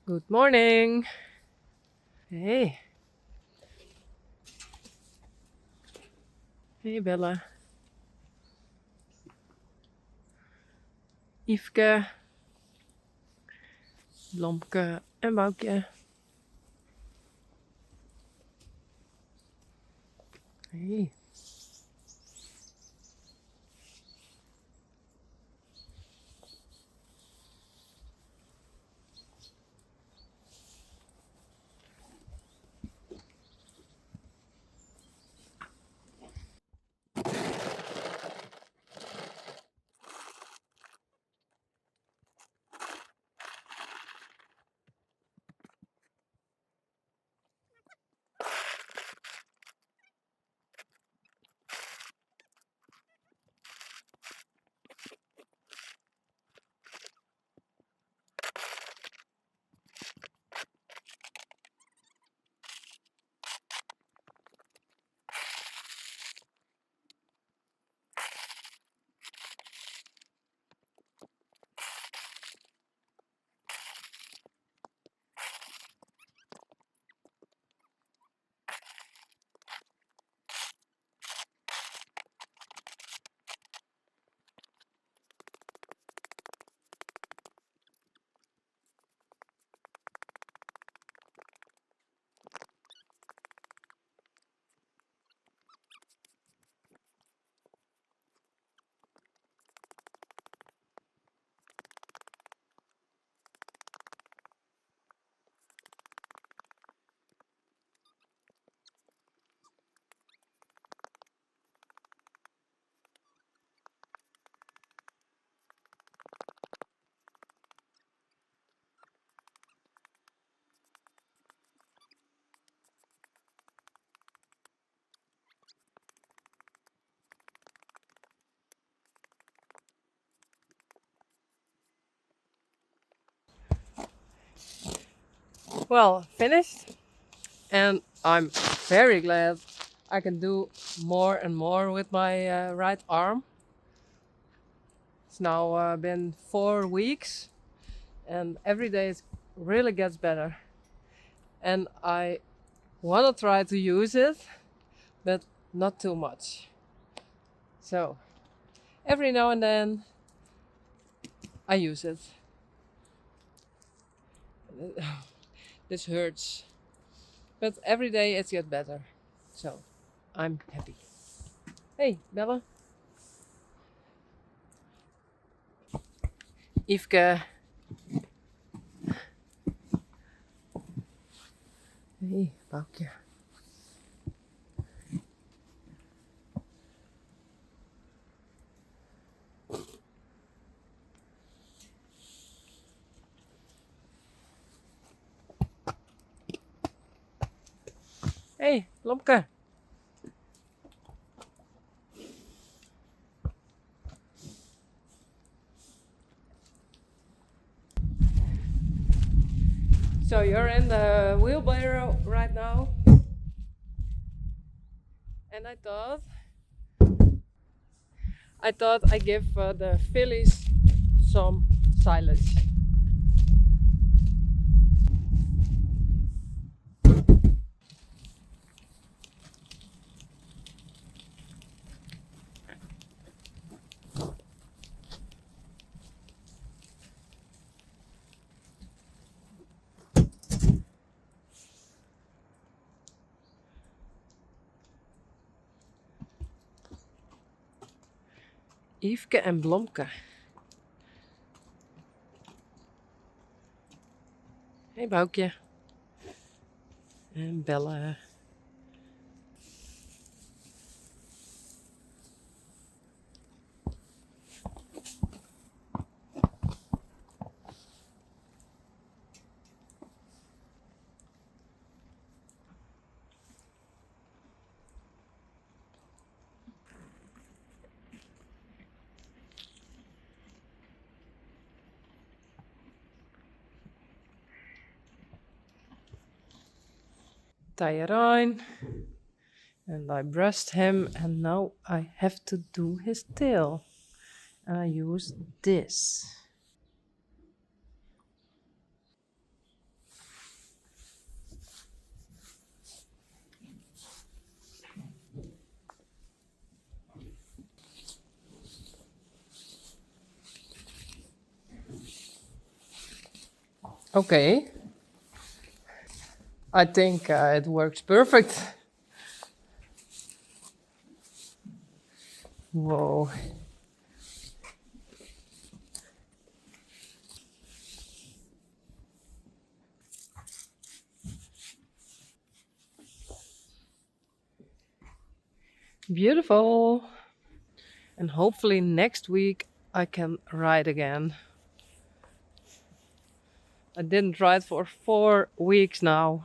Good morning. Hey. Hey Bella. Yveske, Blomke en Boukje. Hey. Well, finished. And I'm very glad I can do more and more with my right arm. It's now been 4 weeks and every day it really gets better. And I want to try to use it, but not too much. So every now and then I use it. This hurts, but every day it gets better. So I'm happy. Hey, Bella. Yveske. Hey, Boukje. Hey, Blomke. So you're in the wheelbarrow right now, and I thought I give the fillies some silage. Yveske en Blomke. Hey Boukje. En Bella. Teije Rein. And I brushed him, and now I have to do his tail. And I use this. Okay. I think it works perfect. Whoa. Beautiful. And hopefully next week I can ride again. I didn't ride for 4 weeks now.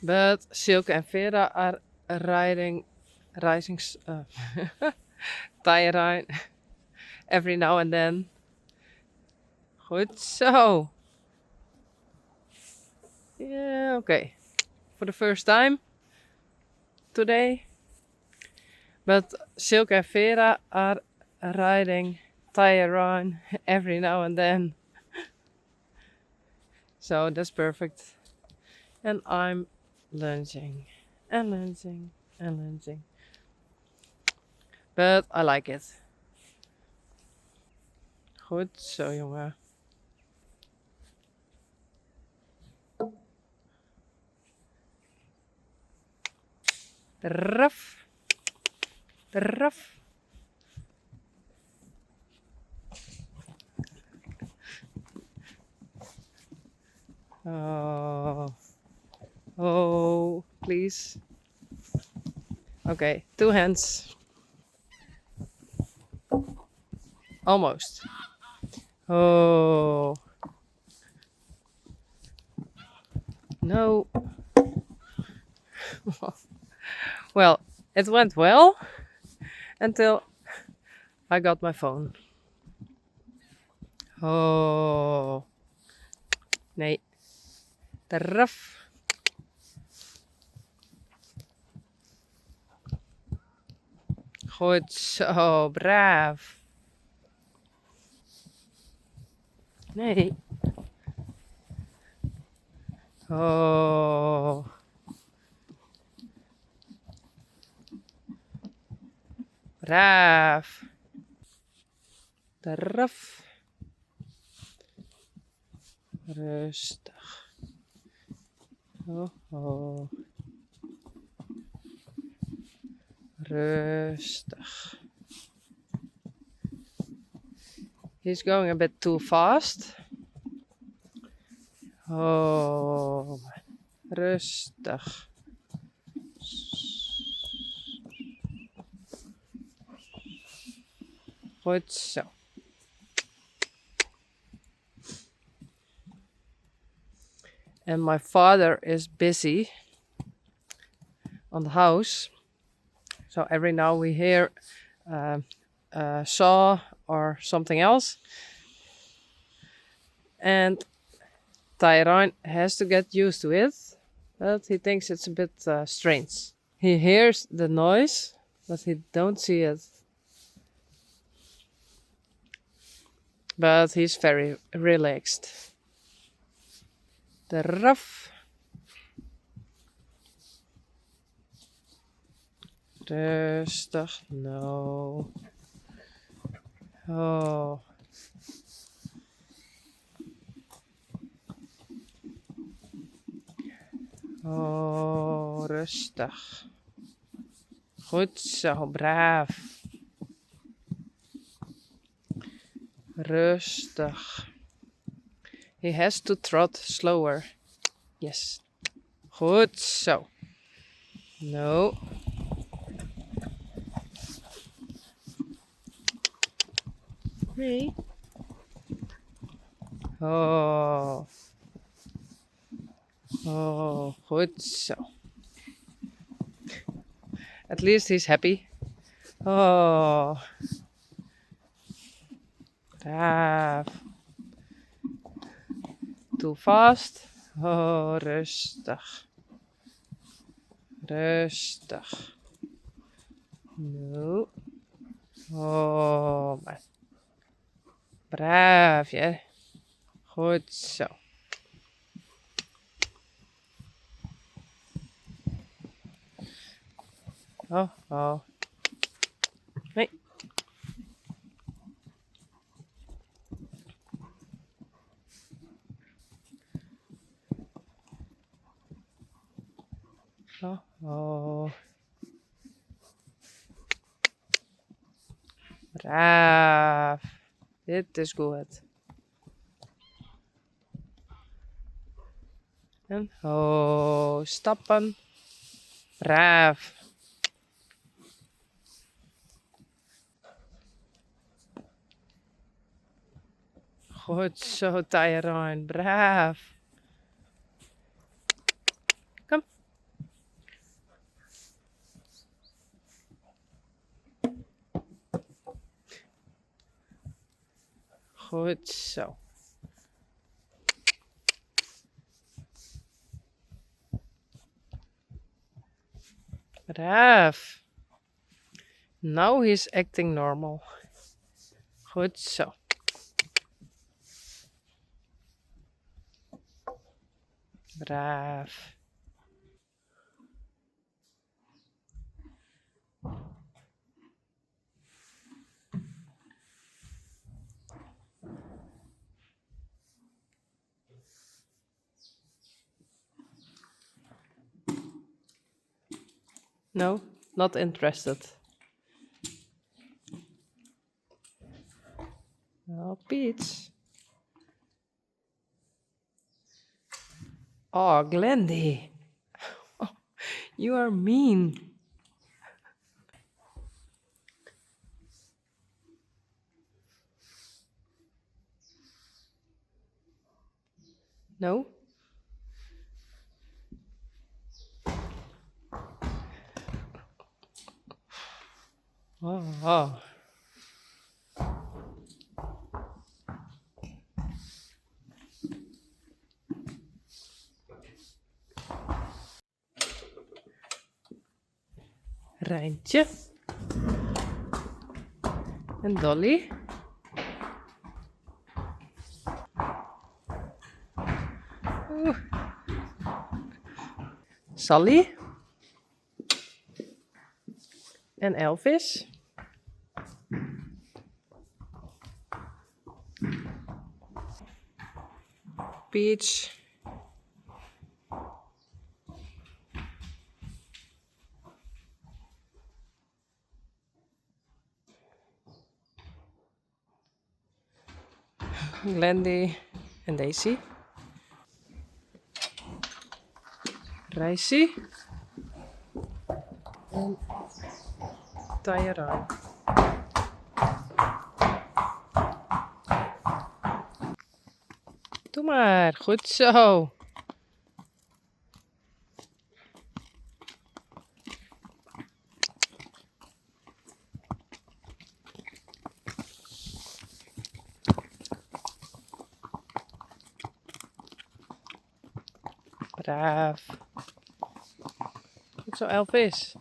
But Silke and Vera are rising Teije Rein every now and then. Goed zo. Yeah, okay. For the first time today. But Silke and Vera are riding Teije Rein every now and then. So that's perfect. And I'm lunging and lunging and lunging. But I like it. Goed zo, jongen. Ruff. Ruff. Oh. Oh, please. Okay, 2 hands. Almost. Oh. No. Well, it went well until I got my phone. Oh. Nee. Eraf. Goed zo, braaf. Nee. Oh. Braaf. Eraf. Rustig. Oh, oh. Rustig. He's going a bit too fast. Oh, rustig. Goed zo. And my father is busy on the house. So every now we hear a saw or something else. And Teije Rein has to get used to it. But he thinks it's a bit strange. He hears the noise, but he don't see it. But he's very relaxed. The rough. Rustig. No. Oh. Oh, rustig. Goed zo, braaf. Rustig. He has to trot slower. Yes. Goed zo. No. Nee. Oh. Oh, goed zo. At least he's happy. Oh. Braaf. Too fast. Oh, rustig. Rustig. No. Oh, maar. Braaf, ja. Goed zo. Oh, oh. Nee. Oh, oh. Braaf. Dit is goed. En ho, stappen. Braaf. Goed zo, Teije Rein. Braaf. Kom. Goed zo. Braaf. Now he's acting normal. Goed zo. Braaf. No, not interested. Oh, Peach. Oh, Glendy. Oh, you are mean. No? Oh, oh. Rijntje. En Dolly. Sally. En Elvis. Peach. Glendy en Daisy. Rijssie. En Teije Rein. Doe maar, goed zo. Braaf. Goed zo, Elvis.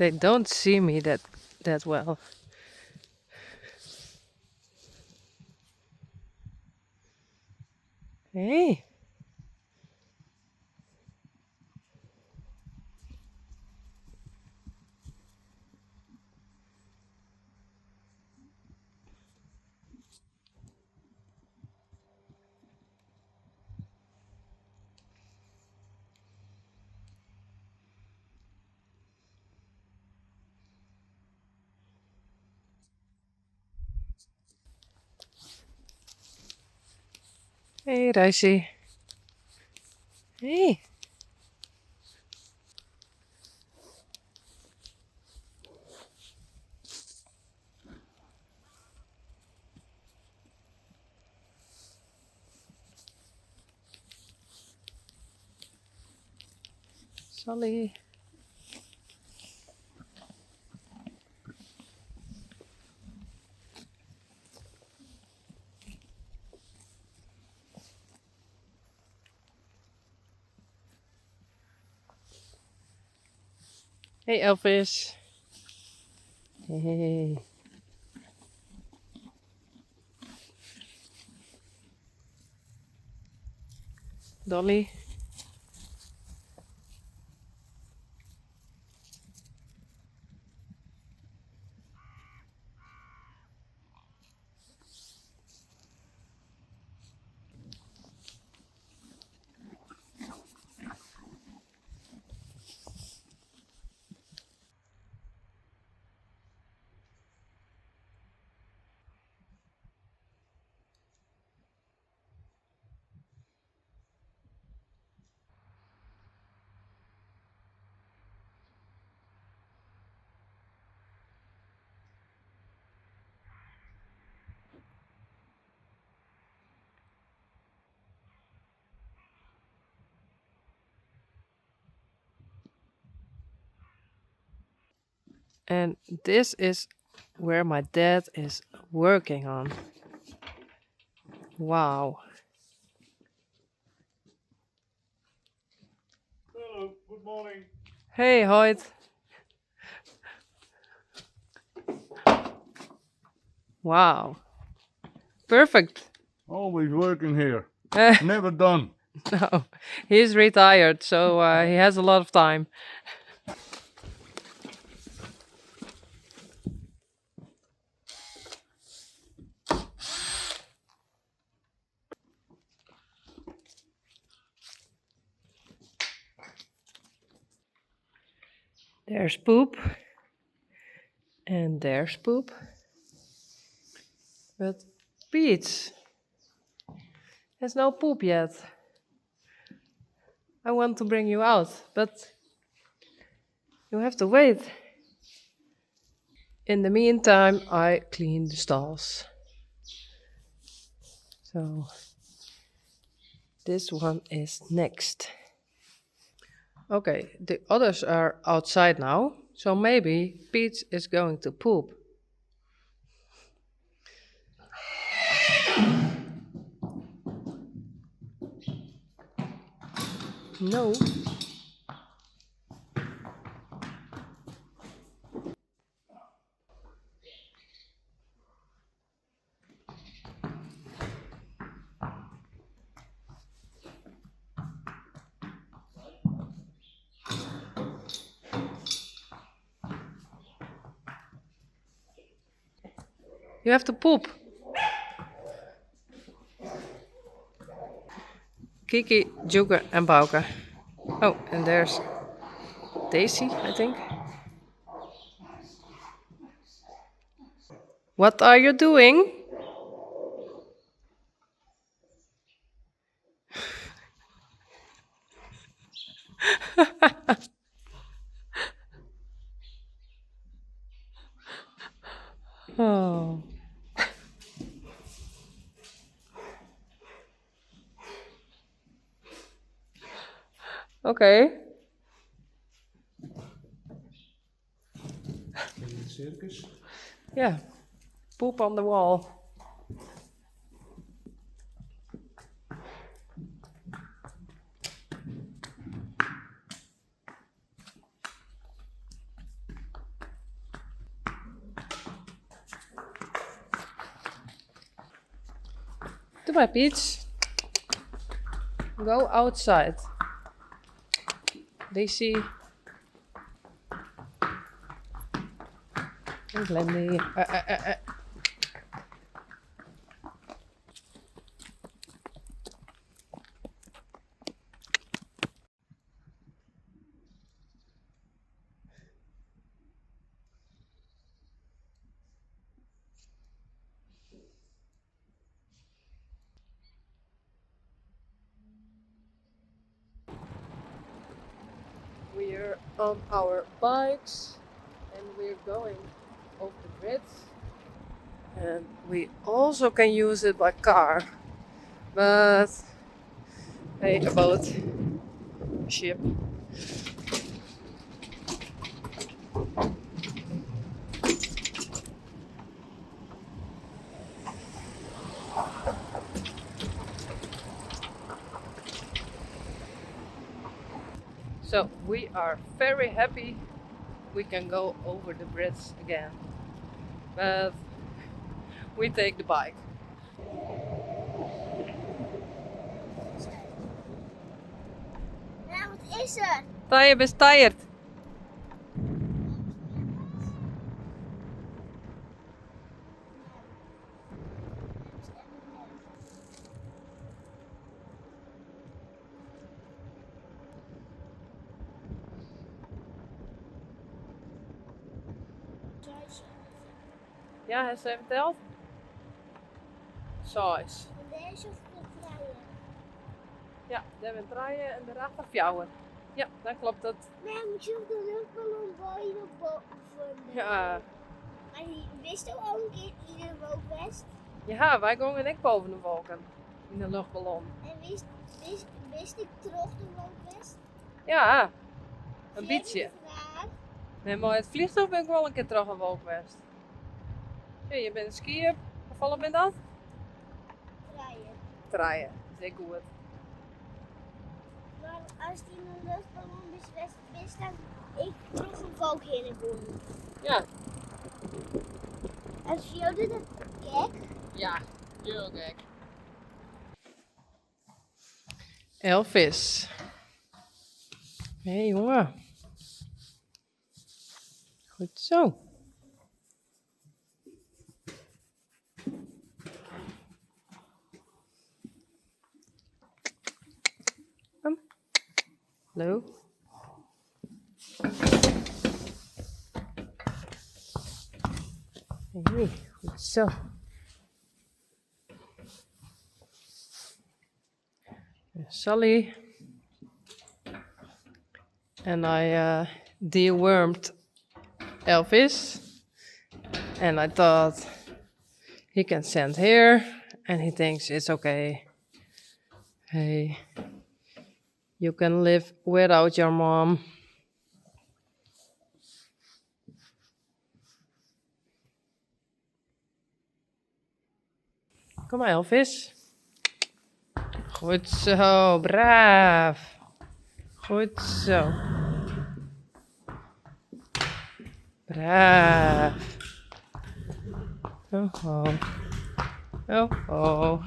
They don't see me that well. Hey. Hey, Daisy. Hey. Sally. Hey, Elvis. Hey. Dolly. And this is where my dad is working on. Wow. Hello, good morning. Hey, Hoyt. Wow. Perfect. Always working here. No, Never done. he's retired, so he has a lot of time. There's poop. And there's poop. But Pete has no poop yet. I want to bring you out, but you have to wait. In the meantime, I clean the stalls. So this one is next. Okay, the others are outside now, so maybe Pete is going to poop. No. You have to poop. Kiki, Juga, and Bauke. Oh, and there's Daisy, I think. What are you doing? Oh. Okay. Circus? Yeah. Poop on the wall. Goodbye, Peach. Go outside. Daisy. And Glendy. We're on our bikes and we're going over the bridge. And we also can use it by car. But hey, a boat, a ship. So we are very happy we can go over the bridge again. But we take the bike. Ja, wat is er? Teije, best tired. Ja, heeft ze even verteld? Size. Deze of de truien? Ja, daar hebben we draaien en daarachter fjouwen. Ja, dat klopt dat. Nee, moet je ook de luchtballon boven boven. Ja. Maar wist je ook een keer ieder woonwest? Ja, wij gingen ik boven de wolken. In de luchtballon. En wist ik terug de woonwest? Ja, een beetje. Vraag. Nee, maar het vliegtuig ben ik wel een keer terug aan Wolkwest. Ja, je bent een skier. Hoeveel ben dat? Truien. Draaien, zeker goed. Maar als die in een luchtballon wist dan ik terug een wolk in de boom. Ja. En vierde de gek. Ja, heel gek. Elvis. Hé hey, jongen. Goed zo. Hallo. Hey, goed zo. Sally. And I dewormed Elvis. And I thought he can stand here. And he thinks it's okay. Hey, you can live without your mom. Kom maar, Elvis. Goed zo, braaf. Goed zo. Braaf. Oh, oh. Oh, oh.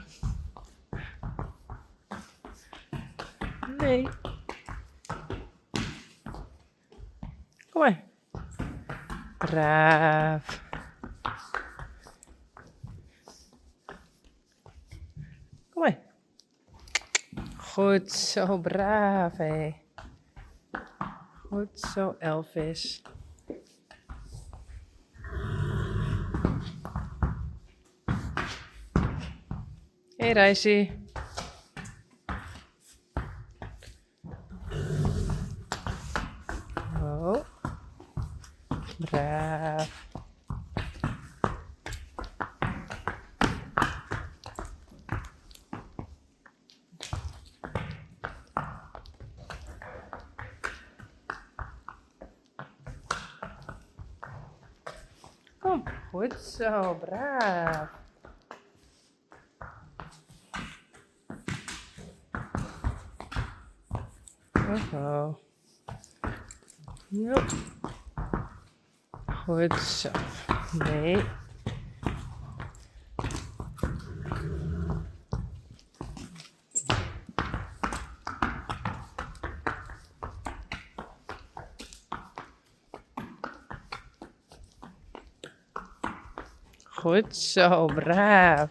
Nee. Kom maar. Braaf. Kom maar. Goed zo, braaf hé. Goed zo, Elvis. Hey, Reisje. Oh. Braaf. Kom, goed zo, braaf. Oh. Ja. Goed zo. Nee. Goed zo, braaf.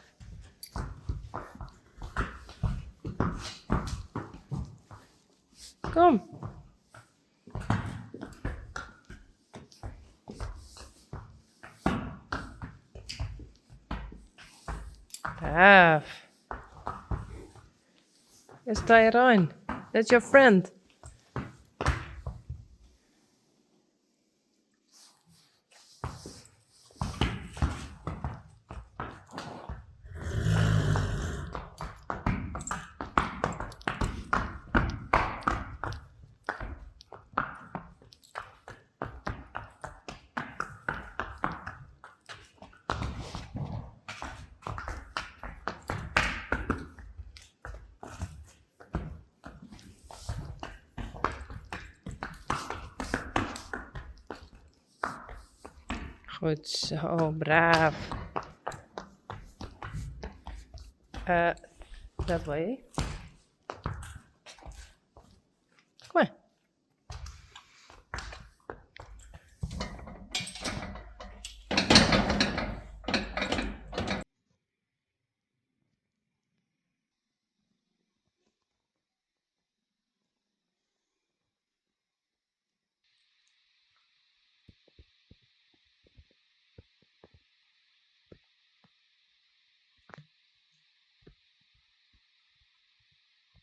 Kom. Braaf. It's Teije Rein. That's your friend. Goed zo, braaf. That way.